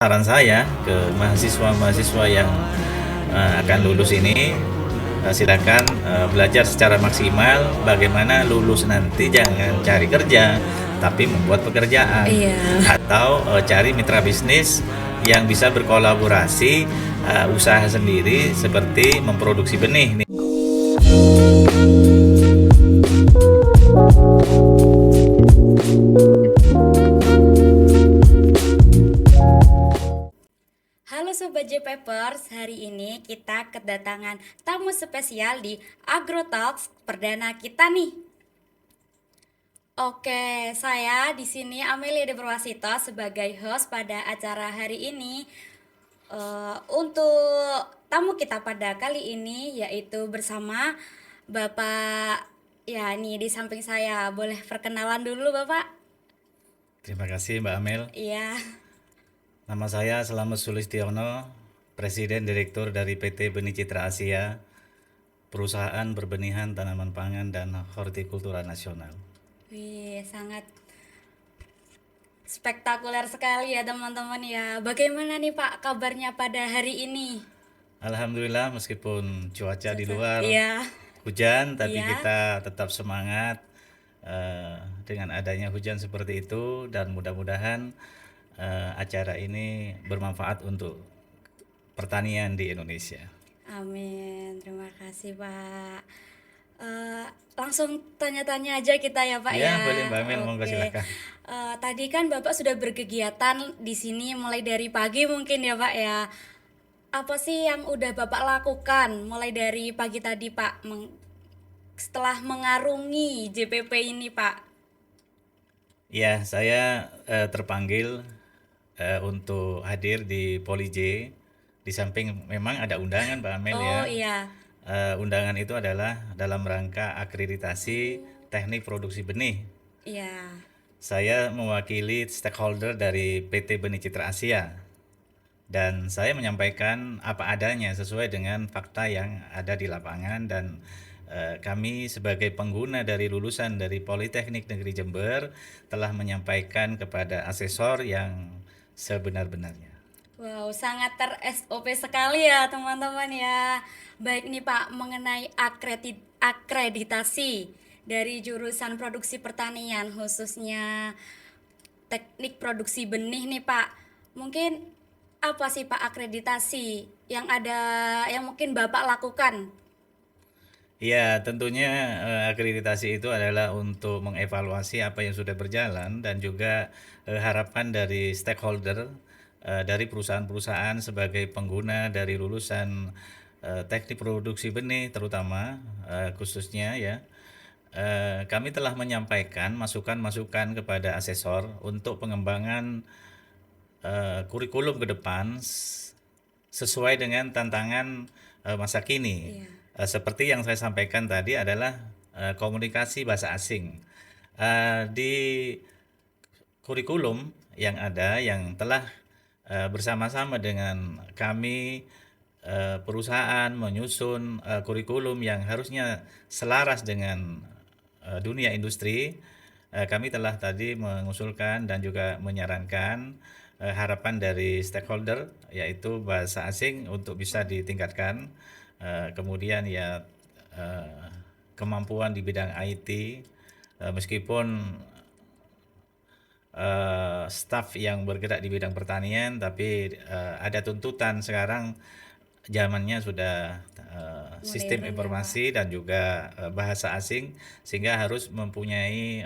Saran saya ke mahasiswa-mahasiswa yang akan lulus ini, silakan belajar secara maksimal bagaimana lulus nanti jangan cari kerja, tapi membuat pekerjaan Iya. atau cari mitra bisnis yang bisa berkolaborasi, usaha sendiri seperti memproduksi benih nih. Halo Sobat J Papers, hari ini kita kedatangan tamu spesial di AgroTalks perdana kita nih. Oke, saya di sini Amelia De Purwasito sebagai host pada acara hari ini. Untuk tamu kita pada kali ini yaitu bersama Bapak, ya ini di samping saya, boleh perkenalan dulu Bapak? Terima kasih Mbak Amel. Iya. Nama saya Slamet Sulistiono, Presiden Direktur dari PT Benih Citra Asia, perusahaan berbenihan tanaman pangan dan hortikultura nasional. Wih, sangat spektakuler sekali ya teman-teman ya. Bagaimana nih Pak kabarnya pada hari ini? Alhamdulillah meskipun cuaca di luar Iya, hujan, tapi iya. kita tetap semangat dengan adanya hujan seperti itu dan mudah-mudahan acara ini bermanfaat untuk pertanian di Indonesia. Amin. Terima kasih Pak. Eh, Langsung tanya-tanya aja kita ya Pak Ya, ya. boleh Mbak Amel, monggo Oke. silakan. Tadi kan Bapak sudah berkegiatan di sini mulai dari pagi mungkin ya Pak ya. Apa sih yang udah Bapak lakukan mulai dari pagi tadi Pak setelah mengarungi JPP ini Pak? Ya, saya terpanggil untuk hadir di Poli J. Di samping memang ada undangan Mbak Amel ya. Oh iya. Undangan itu adalah dalam rangka akreditasi teknik produksi benih. Iya. Saya mewakili stakeholder dari PT Benih Citra Asia dan saya menyampaikan apa adanya sesuai dengan fakta yang ada di lapangan dan kami sebagai pengguna dari lulusan dari Politeknik Negeri Jember telah menyampaikan kepada asesor yang sebenar-benarnya. Wow, sangat ter-SOP sekali ya teman-teman ya. Baik nih Pak, mengenai akreditasi dari jurusan produksi pertanian khususnya teknik produksi benih nih Pak. Mungkin apa sih Pak akreditasi yang ada yang mungkin Bapak lakukan? Ya, tentunya akreditasi itu adalah untuk mengevaluasi apa yang sudah berjalan dan juga harapan dari stakeholder dari perusahaan-perusahaan sebagai pengguna dari lulusan teknik produksi benih terutama khususnya ya. Kami telah menyampaikan masukan-masukan kepada asesor untuk pengembangan kurikulum ke depan sesuai dengan tantangan masa kini. Iya. Seperti yang saya sampaikan tadi adalah komunikasi bahasa asing. Di kurikulum yang ada yang telah bersama-sama dengan kami perusahaan menyusun kurikulum yang harusnya selaras dengan dunia industri. Kami telah tadi mengusulkan dan juga menyarankan harapan dari stakeholder yaitu bahasa asing untuk bisa ditingkatkan. Kemudian ya eh, kemampuan di bidang IT, meskipun staf yang bergerak di bidang pertanian, tapi ada tuntutan sekarang zamannya sudah sistem Modern ya Pak. informasi dan juga bahasa asing sehingga harus mempunyai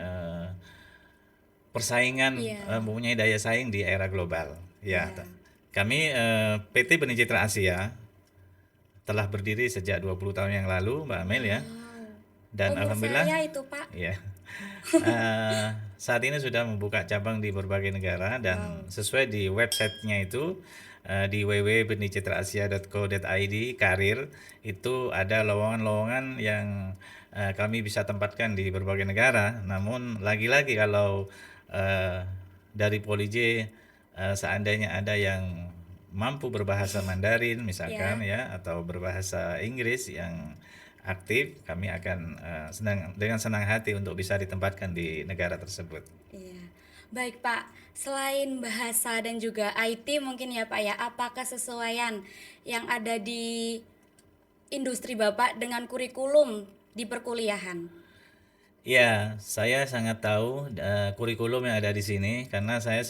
persaingan, Iya. mempunyai daya saing di era global. Ya, Iya. kami PT Benih Citra Asia telah berdiri sejak 20 tahun yang lalu, Mbak Amel ya. Wow. Dan Umur alhamdulillah saya itu Pak. ya. Saat ini sudah membuka cabang di berbagai negara dan Wow. sesuai di websitenya itu di www.benicitra.asia.co.id karir itu ada lowongan-lowongan yang kami bisa tempatkan di berbagai negara. Namun lagi-lagi kalau eh, dari Polij seandainya ada yang mampu berbahasa Mandarin misalkan Ya. ya atau berbahasa Inggris yang aktif, kami akan dengan senang hati untuk bisa ditempatkan di negara tersebut. Iya. Baik Pak, selain bahasa dan juga IT mungkin ya Pak ya, apa kesesuaian yang ada di industri Bapak dengan kurikulum di perkuliahan? Ya, saya sangat tahu kurikulum yang ada di sini karena saya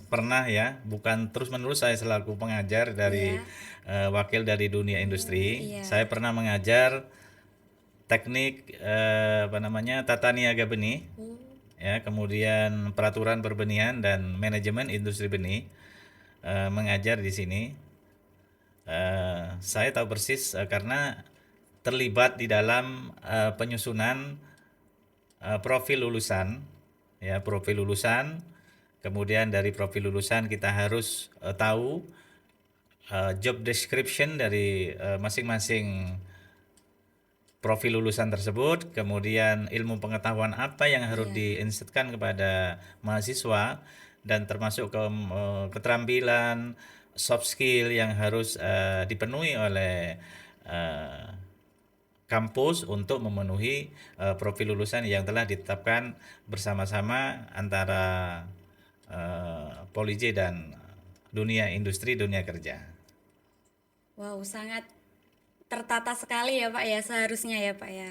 pernah ya, bukan terus-menerus saya selaku pengajar dari Iya. wakil dari dunia Oh, industri. iya. Saya pernah mengajar teknik apa namanya tata niaga benih, Oh, ya, kemudian peraturan perbenihan dan manajemen industri benih, mengajar di sini. Saya tahu persis karena terlibat di dalam penyusunan profil lulusan, ya, profil lulusan. Kemudian dari profil lulusan kita harus tahu job description dari masing-masing profil lulusan tersebut, kemudian ilmu pengetahuan apa yang harus iya. diinsetkan kepada mahasiswa, dan termasuk keterampilan soft skill yang harus dipenuhi oleh eh, kampus untuk memenuhi profil lulusan yang telah ditetapkan bersama-sama antara Polij dan dunia industri, dunia kerja. Wow, sangat tertata sekali ya Pak ya, seharusnya ya Pak ya.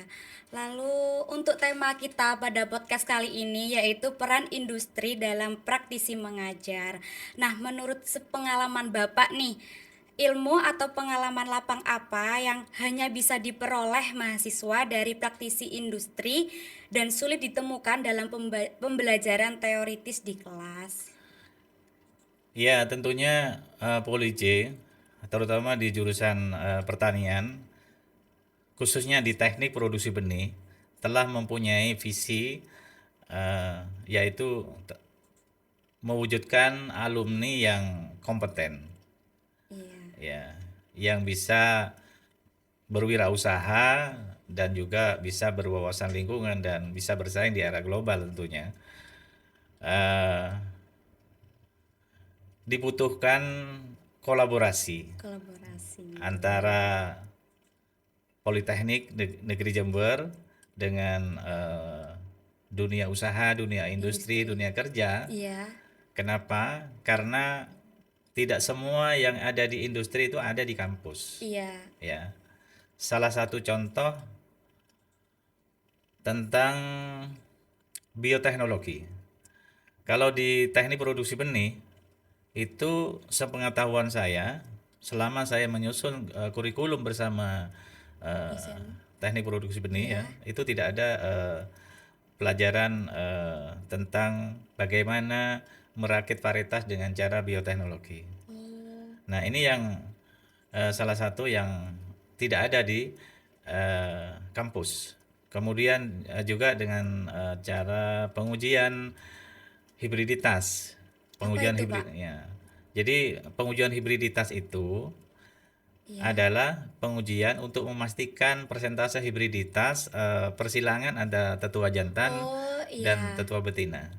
Lalu untuk tema kita pada podcast kali ini yaitu peran industri dalam praktisi mengajar. Nah, menurut sepengalaman Bapak nih, ilmu atau pengalaman lapang apa yang hanya bisa diperoleh mahasiswa dari praktisi industri dan sulit ditemukan dalam pembelajaran teoritis di kelas? Ya, tentunya Polij, terutama di jurusan pertanian, khususnya di teknik produksi benih, telah mempunyai visi yaitu mewujudkan alumni yang kompeten, Iya. ya, yang bisa berwirausaha dan juga bisa berwawasan lingkungan dan bisa bersaing di era global tentunya. Eh, Dibutuhkan kolaborasi Kolaborasi. antara Politeknik Negeri Jember dengan dunia usaha, dunia industri, Industri. dunia kerja. Iya. Kenapa? Karena tidak semua yang ada di industri itu ada di kampus. Iya. Ya, salah satu contoh tentang bioteknologi. Kalau di teknik produksi benih, itu sepengetahuan saya, selama saya menyusun kurikulum bersama eh, Dosen. teknik produksi benih, ya, Iya. itu tidak ada pelajaran tentang bagaimana merakit varietas dengan cara bioteknologi. Oh, Nah, ini yang salah satu yang tidak ada di kampus. Kemudian juga dengan cara pengujian hibriditas. apa Pengujian itu, Pak? hibrid ya. Jadi pengujian hibriditas itu Iya. adalah pengujian untuk memastikan persentase hibriditas persilangan ada tetua jantan Oh, dan iya. tetua betina.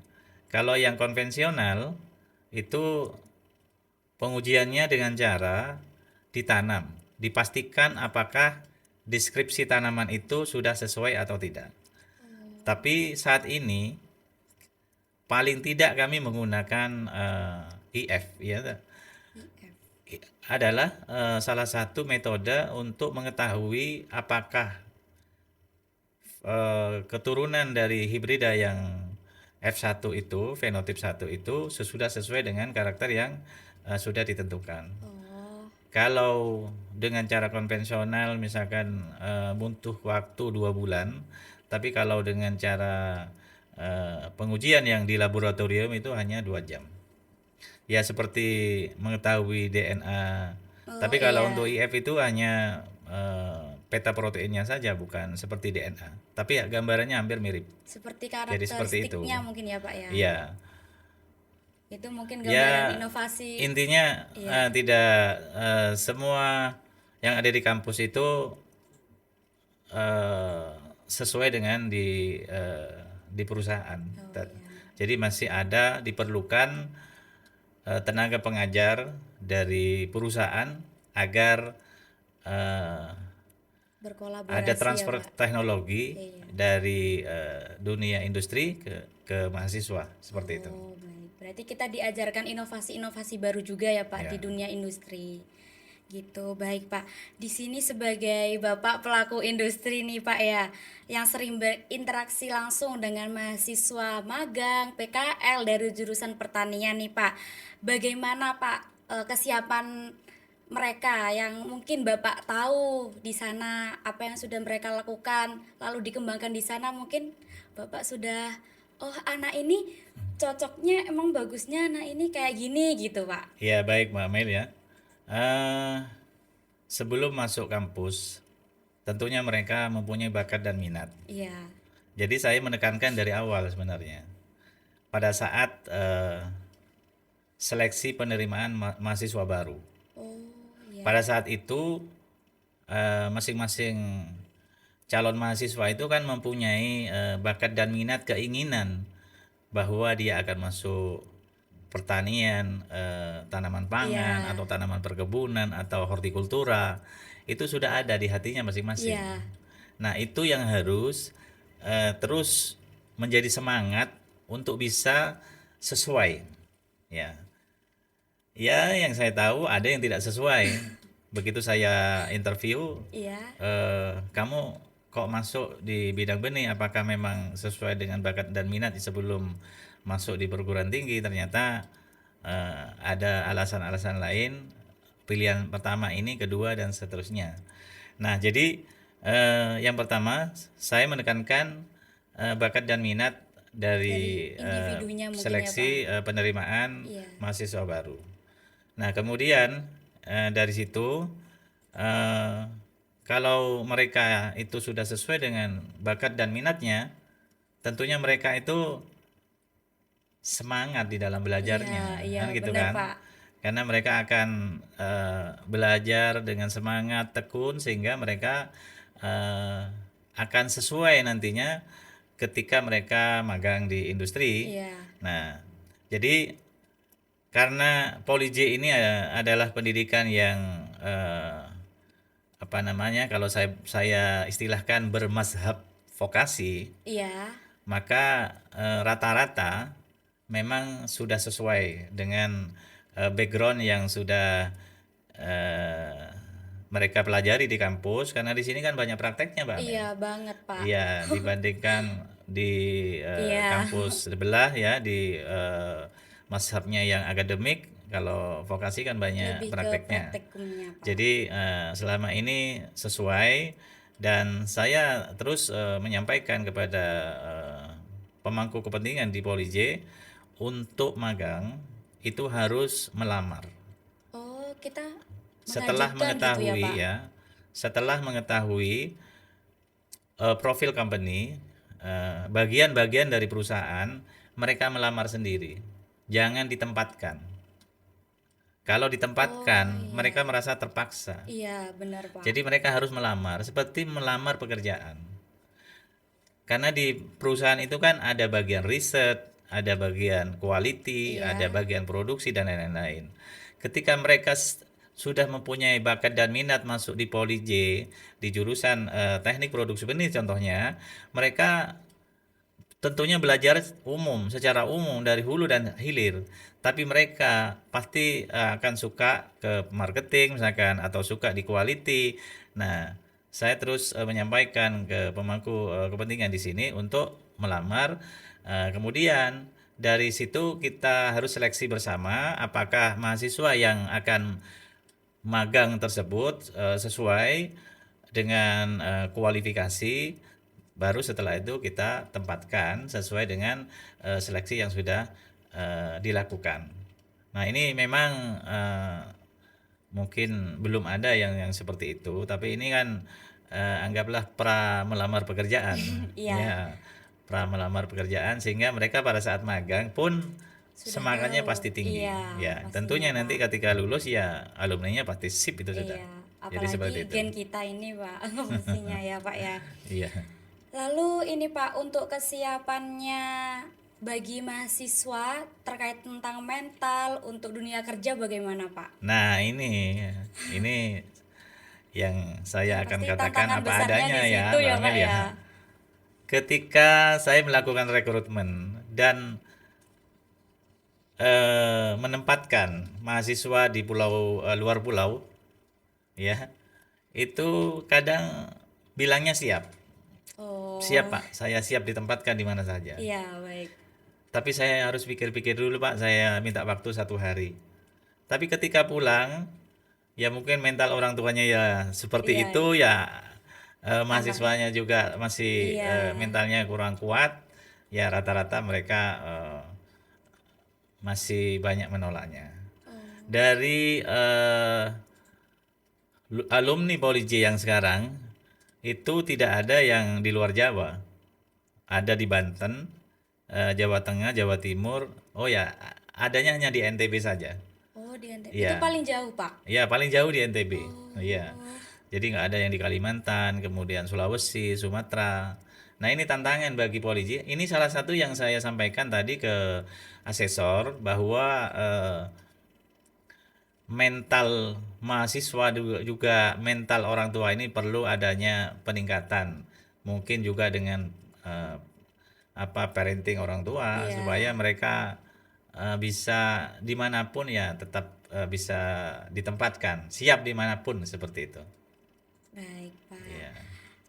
Kalau yang konvensional itu pengujiannya dengan cara ditanam, dipastikan apakah deskripsi tanaman itu sudah sesuai atau tidak. Tapi saat ini paling tidak kami menggunakan IF, ya, IF. adalah salah satu metode untuk mengetahui apakah keturunan dari hibrida yang F1 itu, fenotip 1 itu sudah sesuai dengan karakter yang sudah ditentukan. Oh, Kalau dengan cara konvensional misalkan butuh waktu 2 bulan, tapi kalau dengan cara pengujian yang di laboratorium itu hanya 2 jam. Ya, seperti mengetahui DNA. oh Tapi kalau untuk iya. IF itu hanya peta proteinnya saja, bukan seperti DNA. Tapi ya gambarannya hampir mirip. Seperti Jadi seperti itu. karakteristiknya mungkin ya, Pak ya. Iya. Itu mungkin gambaran Ya, inovasi. intinya Iya. tidak semua yang ada di kampus itu eh, sesuai dengan di perusahaan. Oh iya. Jadi masih ada diperlukan tenaga pengajar dari perusahaan agar eh, ada Berkolaborasi ya, transfer Pak. teknologi Iya. dari dunia industri ke mahasiswa seperti itu. Oh, baik. Berarti kita diajarkan inovasi-inovasi baru juga ya, Pak, di Ya. dunia industri. Gitu, baik, Pak. Di sini sebagai Bapak pelaku industri nih, Pak ya, yang sering berinteraksi langsung dengan mahasiswa magang, PKL dari jurusan pertanian nih, Pak. Bagaimana, Pak, kesiapan mereka yang mungkin Bapak tahu di sana apa yang sudah mereka lakukan, lalu dikembangkan di sana mungkin Bapak sudah, oh anak ini cocoknya emang bagusnya anak ini kayak gini gitu, Pak. Ya, baik Mbak Mel ya. Eh, Sebelum masuk kampus, tentunya mereka mempunyai bakat dan minat. Iya. Jadi saya menekankan dari awal sebenarnya. Pada saat seleksi penerimaan mahasiswa baru. Oh, iya. Pada saat itu masing-masing calon mahasiswa itu kan mempunyai bakat dan minat, keinginan bahwa dia akan masuk pertanian, tanaman pangan Iya. atau tanaman perkebunan atau hortikultura. Itu sudah ada di hatinya masing-masing. Iya. Nah, itu yang harus terus menjadi semangat untuk bisa sesuai. Ya, ya, yang saya tahu ada yang tidak sesuai. Begitu saya interview, Iya. kamu kok masuk di bidang benih? Apakah memang sesuai dengan bakat dan minat sebelum masuk di perguruan tinggi? Ternyata ada alasan-alasan lain. Pilihan pertama ini, kedua dan seterusnya. Nah, jadi yang pertama saya menekankan bakat dan minat Dari dari individunya mungkin ya, Pak. seleksi penerimaan Iya. mahasiswa baru. Nah, kemudian dari situ eh, kalau mereka itu sudah sesuai dengan bakat dan minatnya, tentunya mereka itu semangat di dalam Iya, belajarnya, iya kan gitu benar, kan? Pak. Karena mereka akan belajar dengan semangat tekun sehingga mereka eh, akan sesuai nantinya ketika mereka magang di industri. Iya. Nah, jadi karena Poli J ini adalah pendidikan yang apa namanya, kalau saya istilahkan bermazhab vokasi, Iya. maka rata-rata memang sudah sesuai dengan background yang sudah eh, mereka pelajari di kampus, karena di sini kan banyak prakteknya, Mbak Mel. Iya banget, Pak. Iya, dibandingkan di Iya. kampus sebelah ya, di mazhabnya yang akademik, kalau vokasi kan banyak Lebih ke prakteknya. praktikumnya, Pak. Jadi selama ini sesuai, dan saya terus menyampaikan kepada pemangku kepentingan di Poli J untuk magang itu harus melamar. Oh, kita Setelah mengajukan gitu ya, mengetahui Pak. ya, setelah mengetahui profil company, bagian-bagian dari perusahaan, mereka melamar sendiri. Jangan ditempatkan. Kalau Oh, ditempatkan, mereka iya. merasa terpaksa. Iya, benar, Pak. Jadi mereka harus melamar, seperti melamar pekerjaan. Karena di perusahaan itu kan ada bagian riset, ada bagian quality, ada Iya. bagian produksi dan lain-lain. Ketika mereka sudah mempunyai bakat dan minat masuk di Poli J, di jurusan teknik produksi benih contohnya, mereka tentunya belajar umum, secara umum dari hulu dan hilir. Tapi mereka pasti akan suka ke marketing misalkan, atau suka di quality. Nah, saya terus menyampaikan ke pemangku kepentingan di sini untuk melamar. Kemudian dari situ kita harus seleksi bersama apakah mahasiswa yang akan magang tersebut sesuai dengan kualifikasi. Baru setelah itu kita tempatkan sesuai dengan seleksi yang sudah dilakukan. Nah, ini memang mungkin belum ada yang seperti itu, tapi ini kan anggaplah pra melamar pekerjaan. Iya, Ya, pra melamar pekerjaan, sehingga mereka pada saat magang pun sudah semangatnya tahu. pasti tinggi. Iya, Ya, pastinya, tentunya nanti Pak. ketika lulus ya alumninya pasti sip itu sudah. Iya, Jadi seperti apalagi itu. gen kita ini, Pak, pastinya ya, Pak ya. Iya. Lalu ini Pak, untuk kesiapannya bagi mahasiswa terkait tentang mental untuk dunia kerja bagaimana Pak? Nah, ini yang saya akan Pasti katakan tantangan apa besarnya adanya di ya, situ Mbak ya Amel Pak ya. ya. Ketika saya melakukan rekrutmen dan menempatkan mahasiswa di pulau luar pulau, ya, itu kadang bilangnya siap, siap Oh, Pak, saya siap ditempatkan di mana saja. iya baik. Tapi saya harus pikir-pikir dulu Pak, saya minta waktu 1 hari. Tapi ketika pulang, ya mungkin mental orang tuanya ya seperti Iya, itu ya, anaknya. mahasiswanya juga masih Iya. mentalnya kurang kuat, ya rata-rata mereka masih banyak menolaknya. Oh, Dari alumni Poliji yang sekarang itu tidak ada yang di luar Jawa, ada di Banten, Jawa Tengah, Jawa Timur. Oh ya, adanya hanya di NTB saja. oh di NTB. Itu Iya, paling jauh Pak. iya paling jauh di NTB. Iya, Oh, jadi nggak ada yang di Kalimantan, kemudian Sulawesi, Sumatera. Nah ini tantangan bagi Polisi. Ini salah satu yang saya sampaikan tadi ke asesor bahwa mental mahasiswa juga mental orang tua ini perlu adanya peningkatan. Mungkin juga dengan eh, apa parenting orang tua supaya iya. mereka bisa dimanapun ya tetap bisa ditempatkan, siap dimanapun seperti itu. Baik, Pak. Iya,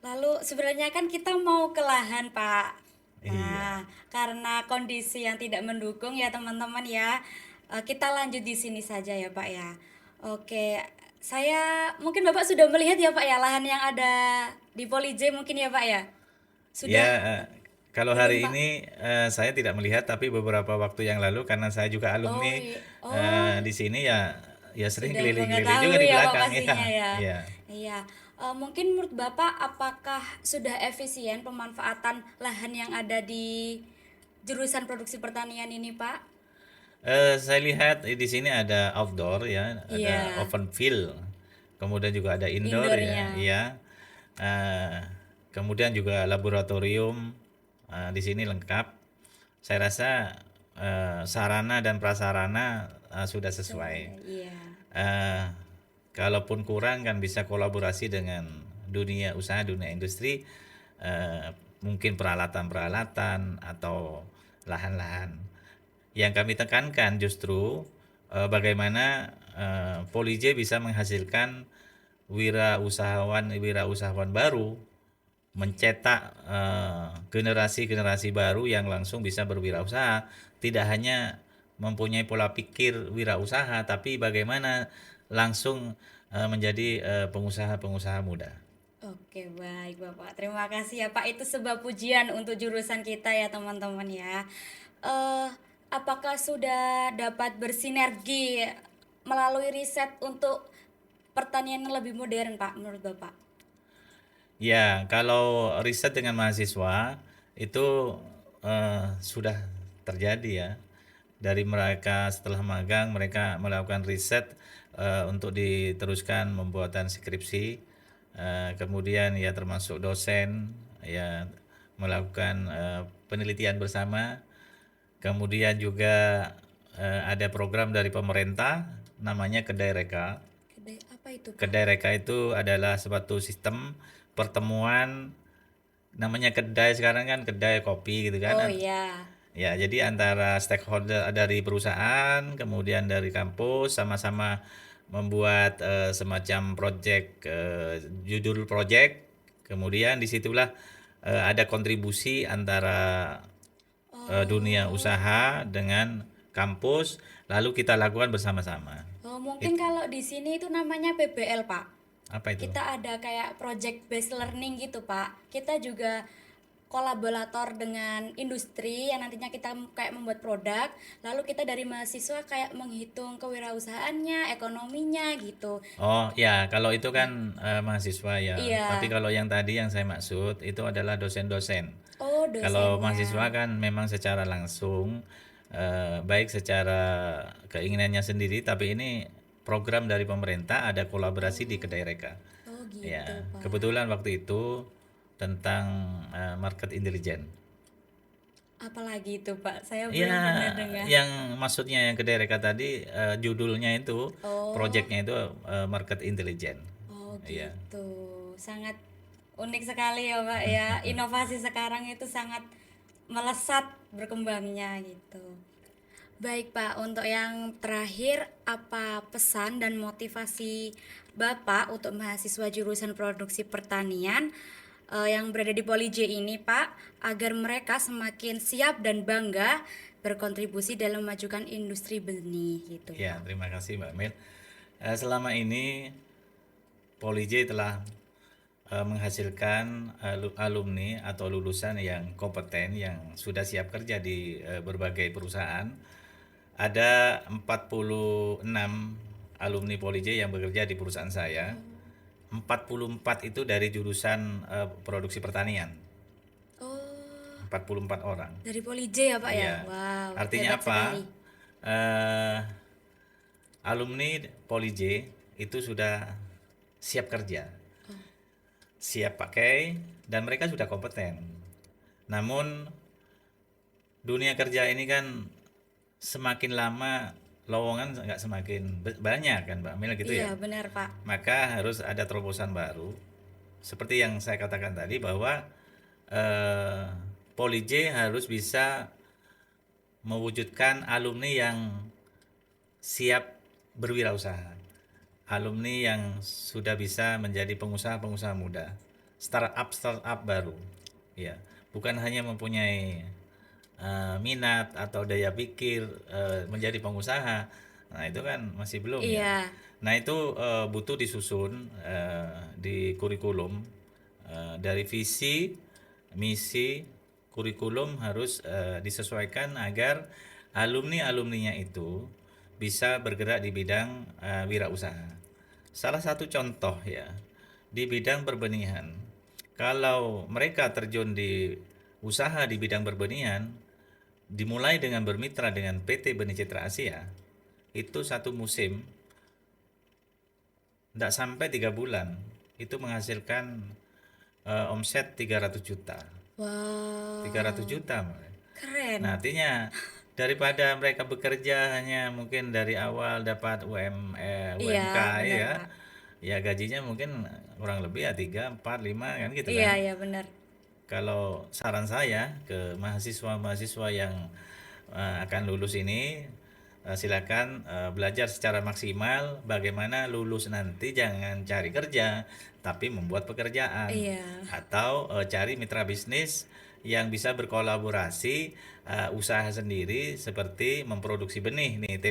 Lalu sebenarnya kan kita mau ke lahan, Pak. iya, Nah, karena kondisi yang tidak mendukung ya teman-teman ya, kita lanjut di sini saja ya, Pak ya. Oke, saya mungkin Bapak sudah melihat ya, Pak ya, lahan yang ada di Polije mungkin ya, Pak ya. ya. Sudah Kalau belum, hari Pak? ini saya tidak melihat, tapi beberapa waktu yang lalu karena saya juga Oh, alumni oh, di sini ya, ya sering sudah keliling-keliling juga mengetahui di ya Pak belakang pastinya ya, ya. ya. Iya. Mungkin menurut Bapak apakah sudah efisien pemanfaatan lahan yang ada di jurusan produksi pertanian ini, Pak? Saya lihat di sini ada outdoor ya, ada Iya, open field, kemudian juga ada indoor ya, indoornya. iya. Eh, Kemudian juga laboratorium di sini lengkap. Saya rasa sarana dan prasarana sudah Sudah sesuai. ada. Iya. Eh, Kalaupun kurang kan bisa kolaborasi dengan dunia usaha, dunia industri, eh, mungkin peralatan-peralatan atau lahan-lahan. Yang kami tekankan justru bagaimana Polije bisa menghasilkan wirausahawan baru, mencetak generasi-generasi baru yang langsung bisa berwirausaha, tidak hanya mempunyai pola pikir wirausaha, tapi bagaimana langsung menjadi pengusaha-pengusaha muda. Oke, baik Bapak. Terima kasih ya Pak. Itu sebuah pujian untuk jurusan kita ya teman-teman ya. Eh, apakah sudah dapat bersinergi melalui riset untuk pertanian yang lebih modern Pak menurut Bapak? Ya, kalau riset dengan mahasiswa itu sudah terjadi ya. Dari mereka setelah magang, mereka melakukan riset untuk diteruskan pembuatan skripsi. Kemudian ya termasuk dosen ya melakukan penelitian bersama. Kemudian juga ada program dari pemerintah namanya Kedai Reka. Kedai apa itu Pak? Kedai Reka itu adalah suatu sistem pertemuan, namanya kedai sekarang kan kedai kopi gitu kan. Oh iya. Ya, jadi antara stakeholder dari perusahaan, kemudian dari kampus sama-sama membuat semacam project, judul project, kemudian disitulah ada kontribusi antara dunia Oh, usaha dengan kampus, lalu kita lakukan bersama-sama. oh mungkin It- kalau di sini itu namanya PBL Pak. Apa itu? Kita ada kayak project based learning gitu Pak. Kita juga kolaborator dengan industri yang nantinya kita kayak membuat produk, lalu kita dari mahasiswa kayak menghitung kewirausahaannya, ekonominya gitu. Oh ya, kalau itu kan mahasiswa ya. Tapi Iya. kalau yang tadi yang saya maksud itu adalah dosen-dosen. Oh, Kalau dosennya. mahasiswa kan memang secara langsung, baik secara keinginannya sendiri, tapi ini program dari pemerintah ada kolaborasi di Kedai Reka. Oh, Ya, gitu, Pak. kebetulan waktu itu tentang market intelligence. Apalagi itu, Pak? Saya Ya, belum pernah dengar. yang maksudnya yang Kedai Reka tadi judulnya itu, Oh, projectnya itu market intelligence. Oh Iya. gitu, sangat unik sekali ya Pak ya. Inovasi sekarang itu sangat melesat berkembangnya gitu. Baik Pak, untuk yang terakhir, apa pesan dan motivasi Bapak untuk mahasiswa jurusan produksi pertanian yang berada di Poli J ini Pak, agar mereka semakin siap dan bangga berkontribusi dalam memajukan industri benih gitu Ya, Pak. terima kasih Mbak Mil. Selama ini Polij telah menghasilkan alumni atau lulusan yang kompeten yang sudah siap kerja di berbagai perusahaan. Ada 46 alumni Polij yang bekerja di perusahaan saya. 44 itu dari jurusan produksi pertanian. Oh, 44 orang. dari Poli J ya Pak ya? Iya. Wow, Artinya hebat apa? sekali. Eh, Alumni Polij itu sudah siap kerja, siap pakai, dan mereka sudah kompeten. Namun dunia kerja ini kan semakin lama lowongan nggak semakin banyak kan Mbak Mil gitu Iya ya. benar Pak. Maka harus ada terobosan baru. Seperti yang saya katakan tadi bahwa eh, Polij harus bisa mewujudkan alumni yang siap berwirausaha. Alumni yang sudah bisa menjadi pengusaha-pengusaha muda, startup baru. Ya, bukan hanya mempunyai minat atau daya pikir menjadi pengusaha. Nah, itu kan masih belum ya. Iya. Nah, itu butuh disusun di kurikulum dari visi, misi, kurikulum harus disesuaikan agar alumni-alumninya itu bisa bergerak di bidang wirausaha. Salah satu contoh ya, di bidang berbenihan. Kalau mereka terjun di usaha di bidang berbenihan, dimulai dengan bermitra dengan PT Benih Citra Asia, itu satu musim tidak sampai 3 bulan itu menghasilkan omset 300 juta. 300 Wow, juta. keren. Nah, artinya daripada mereka bekerja hanya mungkin dari awal dapat Iya, UMK benar ya, Pak. ya gajinya mungkin kurang lebih ya 3, 4, 5 kan gitu Iya, kan. iya benar. Kalau saran saya ke mahasiswa-mahasiswa yang akan lulus ini, silakan belajar secara maksimal bagaimana lulus nanti jangan cari kerja, tapi membuat pekerjaan Iya. atau cari mitra bisnis yang bisa berkolaborasi usaha sendiri seperti memproduksi benih nih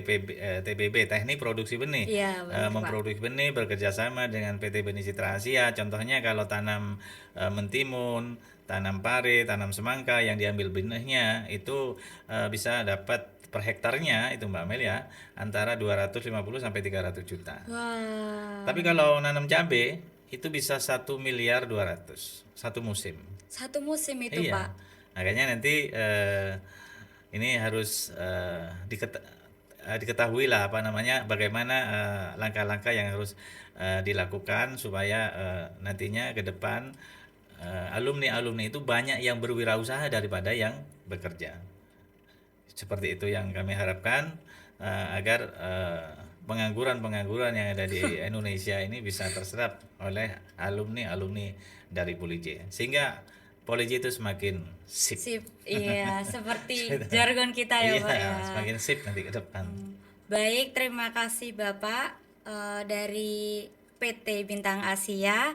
TBB teknik produksi benih. Iya, benar Pak. Memproduksi benih bekerja sama dengan PT Benih Citra Asia. Contohnya kalau tanam mentimun, tanam pare, tanam semangka yang diambil benihnya itu bisa dapat per hektarnya itu Mbak Mel ya antara 250 sampai 300 juta. Tapi Wah, kalau nanam cabe itu bisa 1,2 miliar satu musim. satu musim itu Iya, Pak. makanya nanti ini harus diketahui lah apa namanya bagaimana langkah-langkah yang harus dilakukan supaya nantinya ke depan alumni-alumni itu banyak yang berwirausaha daripada yang bekerja. Seperti itu yang kami harapkan agar pengangguran-pengangguran yang ada di Indonesia ini bisa terserap oleh alumni-alumni dari Polij. Sehingga Polij itu semakin sip. Sip, iya, seperti jargon kita ya Pak ya. Iya, semakin sip nanti ke depan. Baik, terima kasih Bapak dari PT Bintang Asia.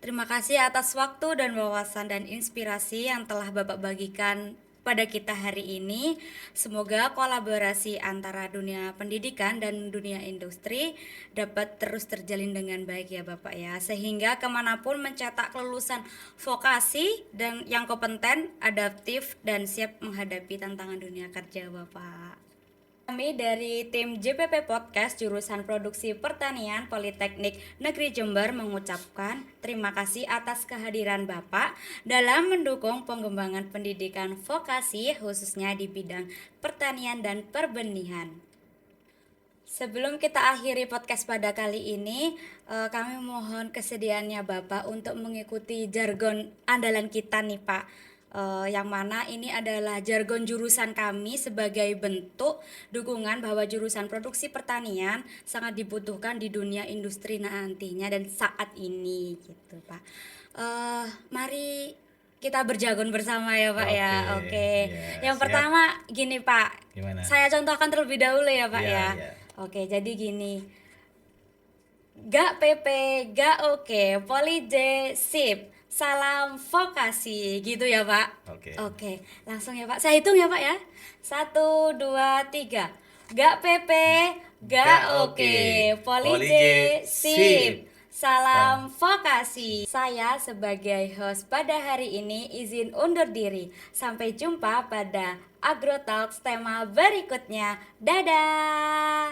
Terima kasih atas waktu dan wawasan dan inspirasi yang telah Bapak bagikan pada kita hari ini. Semoga kolaborasi antara dunia pendidikan dan dunia industri dapat terus terjalin dengan baik ya Bapak ya. Sehingga kemanapun mencetak lulusan vokasi dan yang kompeten, adaptif, dan siap menghadapi tantangan dunia kerja Bapak. Kami dari tim JPP Podcast jurusan Produksi Pertanian Politeknik Negeri Jember mengucapkan terima kasih atas kehadiran Bapak dalam mendukung pengembangan pendidikan vokasi khususnya di bidang pertanian dan perbenihan. Sebelum kita akhiri podcast pada kali ini, kami mohon kesediaannya Bapak untuk mengikuti jargon andalan kita nih Pak. yang mana ini adalah jargon jurusan kami sebagai bentuk dukungan bahwa jurusan produksi pertanian sangat dibutuhkan di dunia industri nantinya dan saat ini gitu Pak. Mari kita berjargon bersama ya Pak ya. Oke, Oke. ya Yang siap. pertama gini Pak. Gimana? Saya contohkan terlebih dahulu ya Pak Ya, ya. ya. Oke, jadi gini. Gak PP, gak oke, Poli J, sip. Salam vokasi, gitu ya Pak. Oke. Oke, langsung ya Pak. Saya hitung ya Pak ya. 1, 2, 3. Gak PP, Gak gak oke. oke, Poli Poli J, J, sip. sip. Salam vokasi. Saya sebagai host pada hari ini izin undur diri. Sampai jumpa pada AgroTalks tema berikutnya. Dadah.